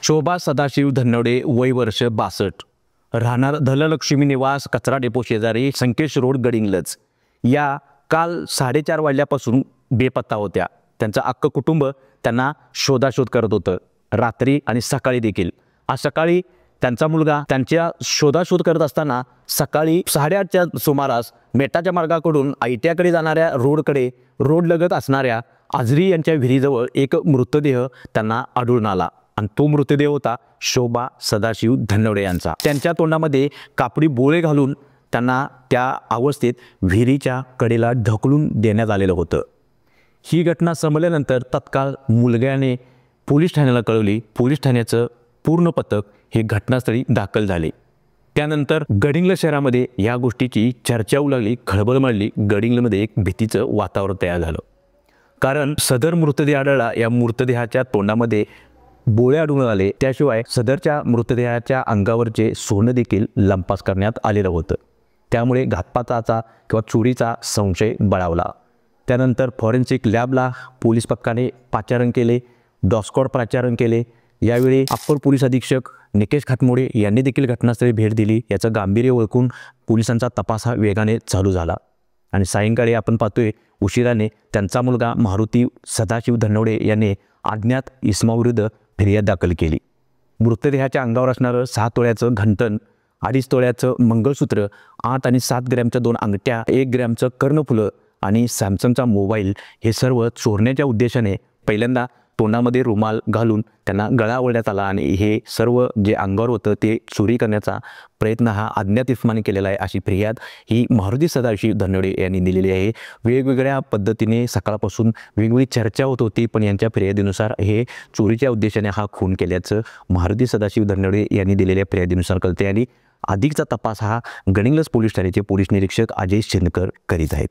शोभा सदाशिव धनवडे, वय वर्ष 62, राहणार धनलक्ष्मी निवास, कचरा डेपो शेजारी, संकेश रोड, गडिंग्लज या काल 4:30 वाजल्यापासून बेपत्ता होत्या। त्यांचं अख्खं कुटुंब त्यांना शोधाशोध करत होतं, रात्री आणि सकाळी देखील। आज सकाळी त्यांचा मुलगा त्यांच्या शोधाशोध करत असताना सकाळी 8:30च्या सुमारास मेटाच्या मार्गाकडून आयट्याकडे जाणाऱ्या रोड लगत असणाऱ्या आजरी यांच्या विहिरीजवळ एक मृतदेह त्यांना आढळून आला आणि तो मृतदेह होता शोभा सदाशिव धनवडे यांचा। त्यांच्या तोंडामध्ये कापडी बोळे घालून त्यांना त्या अवस्थेत विहिरीच्या कडेला ढकलून देण्यात आलेलं होतं। ही घटना समजल्यानंतर तत्काळ मुलग्याने पोलीस ठाण्याला कळवली। पोलीस ठाण्याचं पूर्ण पथक हे घटनास्थळी दाखल झाले। त्यानंतर गडिंग्लज शहरामध्ये या गोष्टीची चर्चा होऊ लागली, खळबळ माजली। गडिंग्लजमध्ये एक भीतीचं वातावरण तयार झालं, कारण सदर मृतदेह आढळला। या मृतदेहाच्या तोंडामध्ये बोळे आढळून आले, त्याशिवाय सदरच्या मृतदेहाच्या अंगावरचे सोनं देखील लंपास करण्यात आलेलं होतं। त्यामुळे घातपाताचा किंवा चोरीचा संशय बळावला। त्यानंतर फॉरेन्सिक लॅबला पोलीस पथकाने पाचारण केले, डॉस्कॉड पाचारण केले। यावेळी अप्पर पोलीस अधीक्षक निकेश खातमोडे यांनी देखील घटनास्थळी भेट दिली। याचं गांभीर्य ओळखून पोलिसांचा तपास हा वेगाने चालू झाला आणि सायंकाळी आपण पाहतोय उशिराने त्यांचा मुलगा मारुती सदाशिव धनवडे यांनी अज्ञात इसमाविरुद्ध फिर्याद दाखल केली। मृतदेहाच्या अंगावर असणारं 6 तोळ्याचं घंटण, 2.5 तोळ्याचं मंगळसूत्र, 8 आणि 7 ग्रॅमच्या 2 अंगठ्या, 1 ग्रॅमचं कर्णफुलं आणि सॅमसंगचा मोबाईल हे सर्व चोरण्याच्या उद्देशाने पहिल्यांदा तोंडामध्ये रुमाल घालून त्यांना गळा ओढण्यात आला आणि हे सर्व जे अंगावर होतं ते चोरी करण्याचा प्रयत्न हा अज्ञात इसमाने केलेला आहे, अशी फिर्याद ही मारुती सदाशिव धनवडे यांनी दिलेली आहे। वेगवेगळ्या पद्धतीने सकाळपासून वेगवेगळी चर्चा होत होती, पण यांच्या फिर्यादीनुसार हे चोरीच्या उद्देशाने हा खून केल्याचं मारुती सदाशिव धनवडे यांनी दिलेल्या फिर्यादीनुसार कळते आणि अधिकचा तपास हा गडिंग्लज पोलीस ठाण्याचे पोलीस निरीक्षक अजय शिंदकर करीत आहेत।